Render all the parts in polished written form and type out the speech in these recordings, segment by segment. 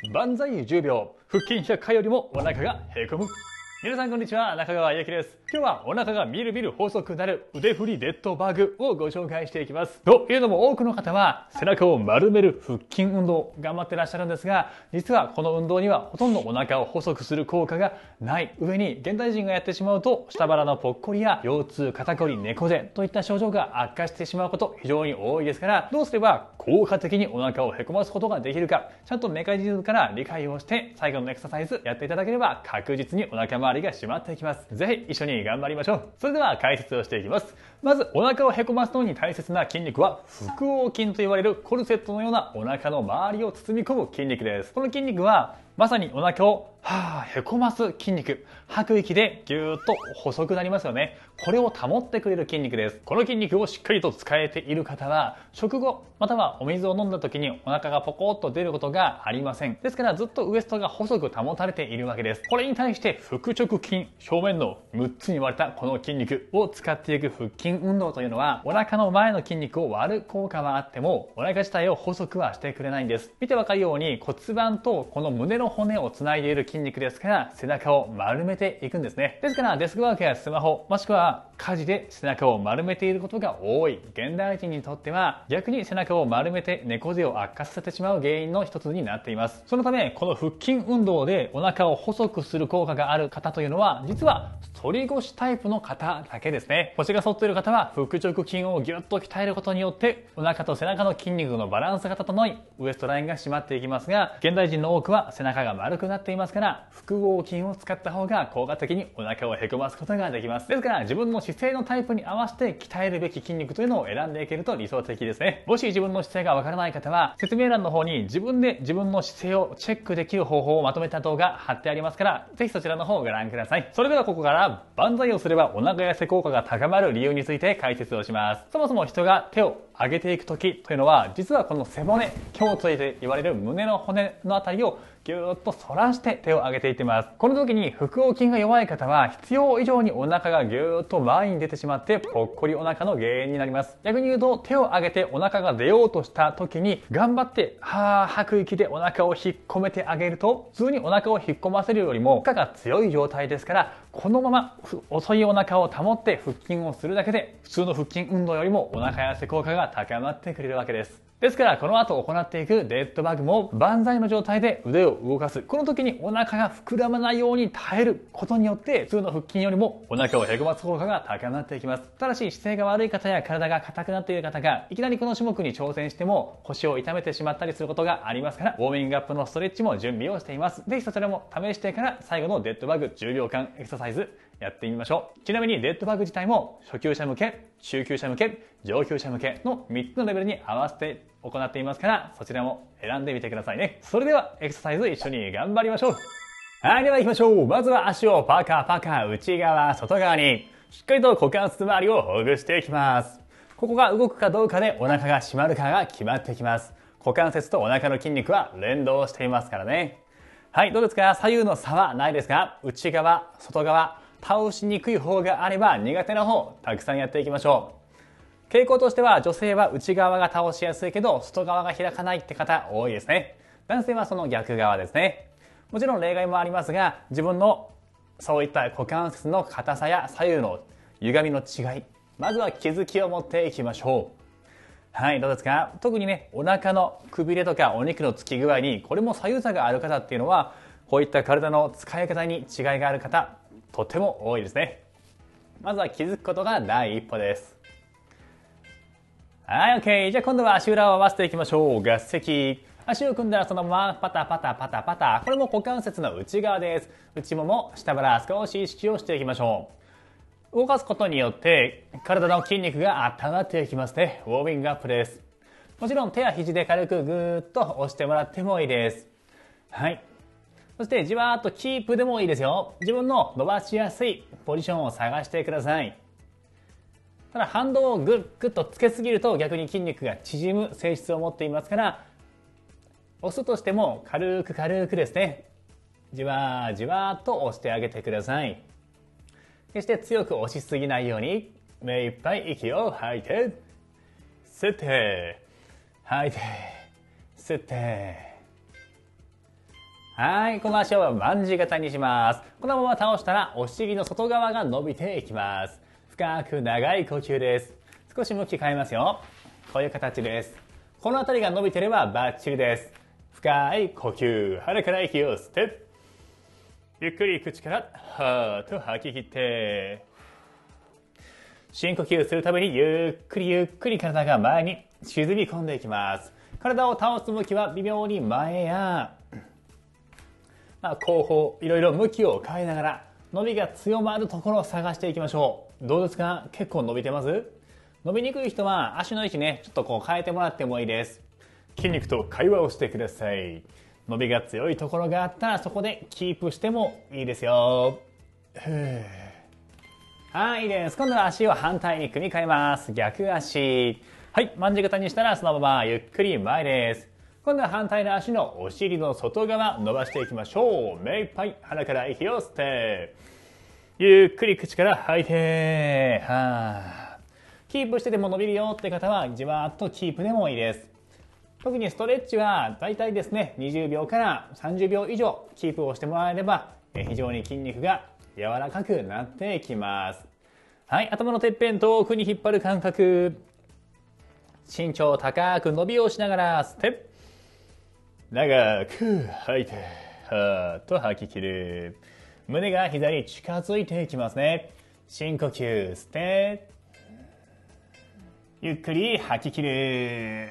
万歳10秒、腹筋100回よりもお腹がへこむ。皆さんこんにちは、中川ゆきです。今日はお腹がみるみる細くなる腕振りデッドバグをご紹介していきます。というのも多くの方は背中を丸める腹筋運動頑張ってらっしゃるんですが、実はこの運動にはほとんどお腹を細くする効果がない上に、現代人がやってしまうと下腹のぽっこりや腰痛、肩こり、猫背といった症状が悪化してしまうこと非常に多いですから、どうすれば効果的にお腹をへこますことができるか、ちゃんとメカニズムから理解をして最後のエクササイズやっていただければ確実にお腹周りが締まっていきます。ぜひ一緒に頑張りましょう。それでは解説をしていきます。まずお腹をへこますのに大切な筋肉は腹横筋と言われるコルセットのようなお腹の周りを包み込む筋肉です。この筋肉はまさにお腹をへこます筋肉。吐く息でぎゅーっと細くなりますよね。これを保ってくれる筋肉です。この筋肉をしっかりと使えている方は食後またはお水を飲んだ時にお腹がポコッと出ることがありません。ですからずっとウエストが細く保たれているわけです。これに対して腹直筋、表面の6つに割れたこの筋肉を使っていく腹筋運動というのは、お腹の前の筋肉を割る効果はあってもお腹自体を細くはしてくれないんです。見てわかるように骨盤とこの胸の骨をつないでいる筋肉ですから背中を丸めていくんですね。ですからデスクワークやスマホもしくは家事で背中を丸めていることが多い現代人にとっては、逆に背中を丸めて猫背を悪化させてしまう原因の一つになっています。そのためこの腹筋運動でお腹を細くする効果がある方というのは、実は反り腰タイプの方だけですね。腰が反っている方は腹直筋をギュッと鍛えることによってお腹と背中の筋肉のバランスが整いウエストラインが締まっていきますが、現代人の多くは背中が丸くなっていますから、腹横筋を使った方が効果的にお腹をへこますことができます。ですから自分の姿勢のタイプに合わせて鍛えるべき筋肉というのを選んでいけると理想的ですね。もし自分の姿勢がわからない方は説明欄の方に自分で自分の姿勢をチェックできる方法をまとめた動画貼ってありますから、ぜひそちらの方をご覧ください。それではここから万歳をすればお腹痩せ効果が高まる理由について解説をします。そもそも人が手を上げていく時というのは、実はこの背骨、胸椎と言われる胸の骨のあたりをぎゅーっと反らして手を上げていってます。この時に腹横筋が弱い方は必要以上にお腹がぎゅーっと前に出てしまってぽっこりお腹の原因になります。逆に言うと手を上げてお腹が出ようとした時に頑張って吐く息でお腹を引っ込めてあげると、普通にお腹を引っ込ませるよりも負荷が強い状態ですから、このまま遅いお腹を保って腹筋をするだけで普通の腹筋運動よりもお腹痩せ効果が高まってくれるわけです。ですからこの後行っていくデッドバグも万歳の状態で腕を動かす。この時にお腹が膨らまないように耐えることによって普通の腹筋よりもお腹をへこます効果が高まっていきます。ただし姿勢が悪い方や体が硬くなっている方がいきなりこの種目に挑戦しても腰を痛めてしまったりすることがありますから、ウォーミングアップのストレッチも準備をしています。ぜひそちらも試してから最後のデッドバグ10秒間エクササイズやってみましょう。ちなみにデッドバグ自体も初級者向け、中級者向け、上級者向けの3つのレベルに合わせて行っていますから、そちらも選んでみてくださいね。それではエクササイズ一緒に頑張りましょう。はい、では行きましょう。まずは足をパカパカ内側外側にしっかりと股関節周りをほぐしていきます。ここが動くかどうかでお腹が締まるかが決まってきます。股関節とお腹の筋肉は連動していますからね。はい、どうですか？左右の差はないですか？内側外側倒しにくい方があれば苦手な方たくさんやっていきましょう。傾向としては女性は内側が倒しやすいけど外側が開かないって方多いですね。男性はその逆側ですね。もちろん例外もありますが、自分のそういった股関節の硬さや左右の歪みの違い、まずは気づきを持っていきましょう。はい、どうですか？特にね、お腹のくびれとかお肉のつき具合にこれも左右差がある方っていうのは、こういった体の使い方に違いがある方とても多いですね。まずは気づくことが第一歩です。はい、OK。じゃあ今度は足裏を合わせていきましょう。合席。足を組んだらそのままパタパタパタパタ。これも股関節の内側です。内もも、下腹、少し意識をしていきましょう。動かすことによって体の筋肉が温まっていきますね。ウォーミングアップです。もちろん手や肘で軽くぐーっと押してもらってもいいです。はい。そしてじわーっとキープでもいいですよ。自分の伸ばしやすいポジションを探してください。ただ反動をグッグッとつけすぎると逆に筋肉が縮む性質を持っていますから、押すとしても軽く軽くですね、じわーじわーっと押してあげてください。決して強く押しすぎないように目いっぱい息を吐いて吸って吐いて吸ってはい、この足を万字型にします。このまま倒したらお尻の外側が伸びていきます。深く長い呼吸です。少し向き変えますよ。こういう形です。この辺りが伸びてればバッチリです。深い呼吸、鼻から息を吸って、ゆっくり口からはーっと吐き切って、深呼吸するためにゆっくり体が前に沈み込んでいきます。体を倒す向きは微妙に前や後方、いろいろ向きを変えながら伸びが強まるところを探していきましょう。どうですか？結構伸びてます？伸びにくい人は足の位置ね、ちょっとこう変えてもらってもいいです。筋肉と会話をしてください。伸びが強いところがあったらそこでキープしてもいいですよ。はい、いいです。今度は足を反対に組み替えます。逆足。はい、万字型にしたらそのままゆっくり前です。今度は反対の足のお尻の外側伸ばしていきましょう。目いっぱい鼻から息を吸って、ゆっくり口から吐いて、キープしてでも伸びるよって方はじわーっとキープでもいいです。特にストレッチはだいたいですね、20秒から30秒以上キープをしてもらえれば非常に筋肉が柔らかくなっていきます。はい、頭のてっぺん遠くに引っ張る感覚。身長高く伸びをしながら吸って、長く吐いて、はーっと吐き切る。胸が膝に近づいていきますね。深呼吸吸って、ゆっくり吐き切る。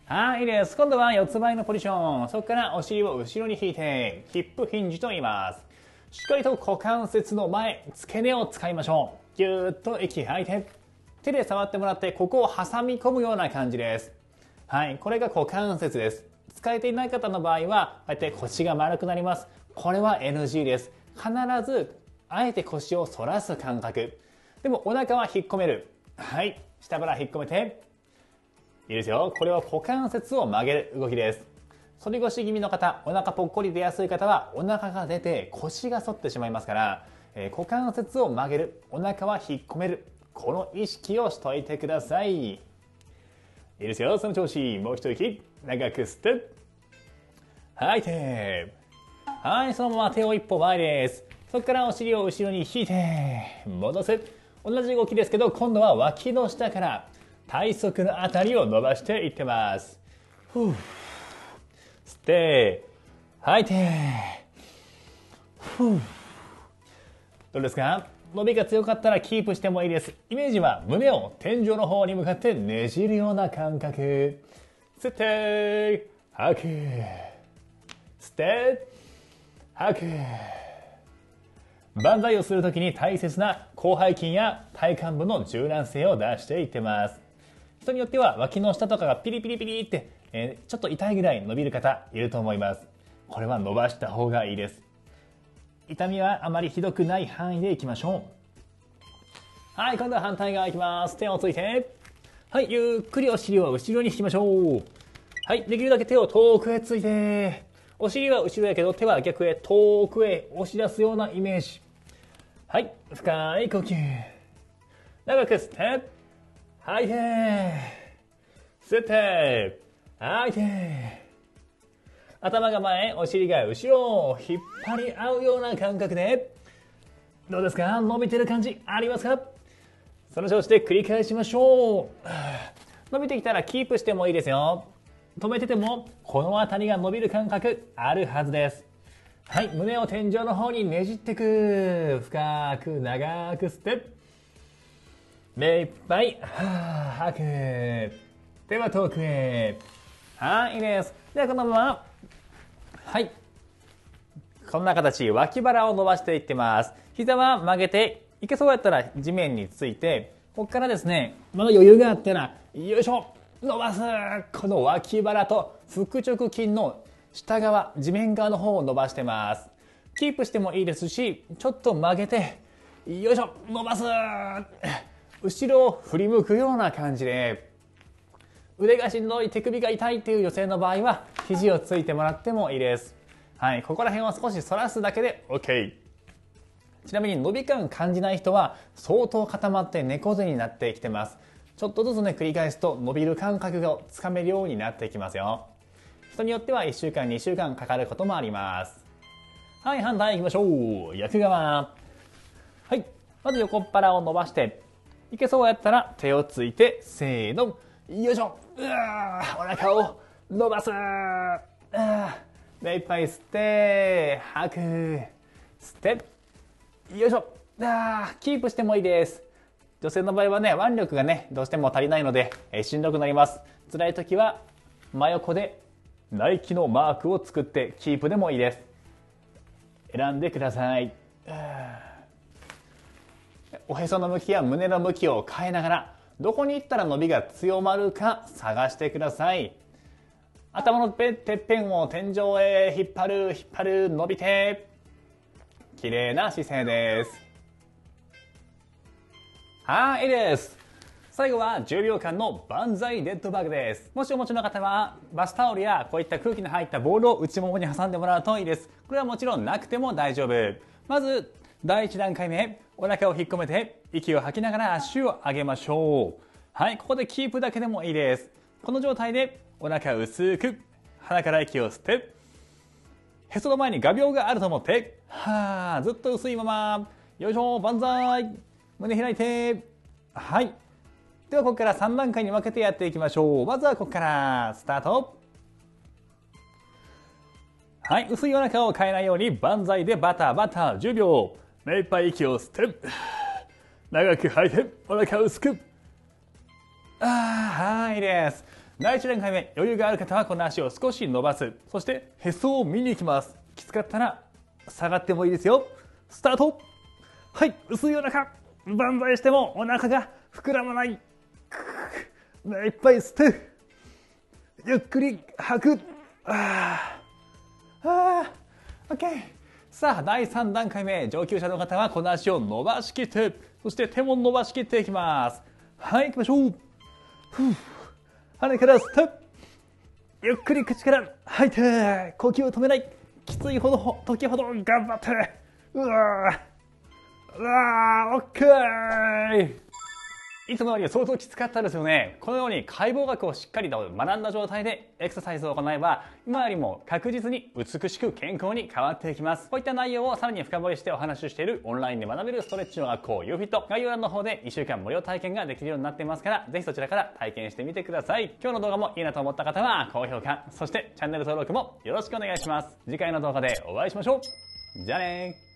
はい、いいです。今度は四つ倍のポジション。そこからお尻を後ろに引いて、ヒップヒンジと言います。しっかりと股関節の前、付け根を使いましょう。ぎゅーっと息吐いて、手で触ってもらって、ここを挟み込むような感じです。はい、これが股関節です。使えていない方の場合は、こうやって腰が丸くなります。これは NG です。必ず、あえて腰を反らす感覚。でもお腹は引っ込める。はい、下腹引っ込めて。いいですよ。これは股関節を曲げる動きです。反り腰気味の方、お腹ぽっこり出やすい方は、お腹が出て腰が反ってしまいますから、股関節を曲げる。お腹は引っ込める。この意識をしといてください。いいですよ。その調子。もう一息。長く吸って。吐いて。はい、そのまま手を一歩前です。そこからお尻を後ろに引いて、戻す。同じ動きですけど、今度は脇の下から体側のあたりを伸ばしていってます。吸って、吐いて。どうですか？伸びが強かったらキープしてもいいです。イメージは胸を天井の方に向かってねじるような感覚。吸って、吐く。吸って、吐く。万歳をするときに大切な広背筋や体幹部の柔軟性を出していってます。人によっては脇の下とかがピリピリピリって、ちょっと痛いぐらい伸びる方いると思います。これは伸ばした方がいいです。痛みはあまりひどくない範囲でいきましょう。はい、今度は反対側いきます。手をついて。はい、ゆっくりお尻を後ろに引きましょう。はい、できるだけ手を遠くへついて。お尻は後ろやけど手は逆へ遠くへ押し出すようなイメージ。はい、深い呼吸。長く吸って。吐いて。吸って。吐いて。頭が前、お尻が後ろを引っ張り合うような感覚で、どうですか？伸びてる感じありますか？その調子で繰り返しましょう。伸びてきたらキープしてもいいですよ。止めててもこの辺りが伸びる感覚あるはずです。はい、胸を天井の方にねじってく。深く長く吸って、目いっぱい吐く。手は遠くへ。はい、いいです。ではこのまま、はい、こんな形、脇腹を伸ばしていってます。膝は曲げて、いけそうやったら地面について、ここからですね、まだ余裕があったら、よいしょ、伸ばす。この脇腹と腹直筋の下側、地面側の方を伸ばしてます。キープしてもいいですし、ちょっと曲げて、よいしょ、伸ばす。後ろを振り向くような感じで、腕がしんどい、手首が痛いっていう女性の場合は、肘をついてもらってもいいです。はい、ここら辺を少し反らすだけで OK。ちなみに伸び感感じない人は相当固まって猫背になってきてます。ちょっとずつね繰り返すと伸びる感覚がつかめるようになってきますよ。人によっては1週間2週間かかることもあります。はい、反対行きましょう。逆側。はい、まず横っ腹を伸ばして、いけそうやったら手をついて、せーの、よいしょ。お腹を伸ばす。目いっぱい吸って、吐く。吸って、よいしょ。キープしてもいいです。女性の場合はね、腕力がね、どうしても足りないので、しんどくなります。辛い時は、真横でナイキのマークを作ってキープでもいいです。選んでください。おへその向きや胸の向きを変えながら、どこに行ったら伸びが強まるか探してください。頭のてっぺんを天井へ引っ張る、伸びて、綺麗な姿勢です。はい、いいです。最後は10秒間の万歳デッドバグです。もしお持ちの方はバスタオルやこういった空気の入ったボールを内ももに挟んでもらうといいです。これはもちろんなくても大丈夫。まず第1段階目、お腹を引っ込めて息を吐きながら足を上げましょう。はい、ここでキープだけでもいいです。この状態でお腹薄く鼻から息を吸って、へその前に画鋲があると思って、ずっと薄いまま、よいしょ、万歳、胸開いて、はい。ではここから3段階に分けてやっていきましょう。まずはここからスタート。はい、薄いお腹を変えないように万歳でバタバタ10秒。目いっぱい息を吸って、長く吐いて、お腹を薄く。はい、いいです。第1段階目、余裕がある方はこの足を少し伸ばす。そしてへそを見に行きます。きつかったら下がってもいいですよ。スタート。はい、薄いお腹、万歳してもお腹が膨らまない。目いっぱい吸って、ゆっくり吐く。OK。さあ、第3段階目、上級者の方はこの足を伸ばしきって、そして手も伸ばしきっていきます。はい、行きましょう。鼻から吸って、ゆっくり口から吐いて、呼吸を止めない。きつい時ほど頑張って。OK。いつもより相当きつかったですよね。このように解剖学をしっかりと学んだ状態でエクササイズを行えば、今よりも確実に美しく健康に変わっていきます。こういった内容をさらに深掘りしてお話ししているオンラインで学べるストレッチの学校 YouFit、概要欄の方で1週間無料体験ができるようになっていますから、ぜひそちらから体験してみてください。今日の動画もいいなと思った方は高評価、そしてチャンネル登録もよろしくお願いします。次回の動画でお会いしましょう。じゃあねー。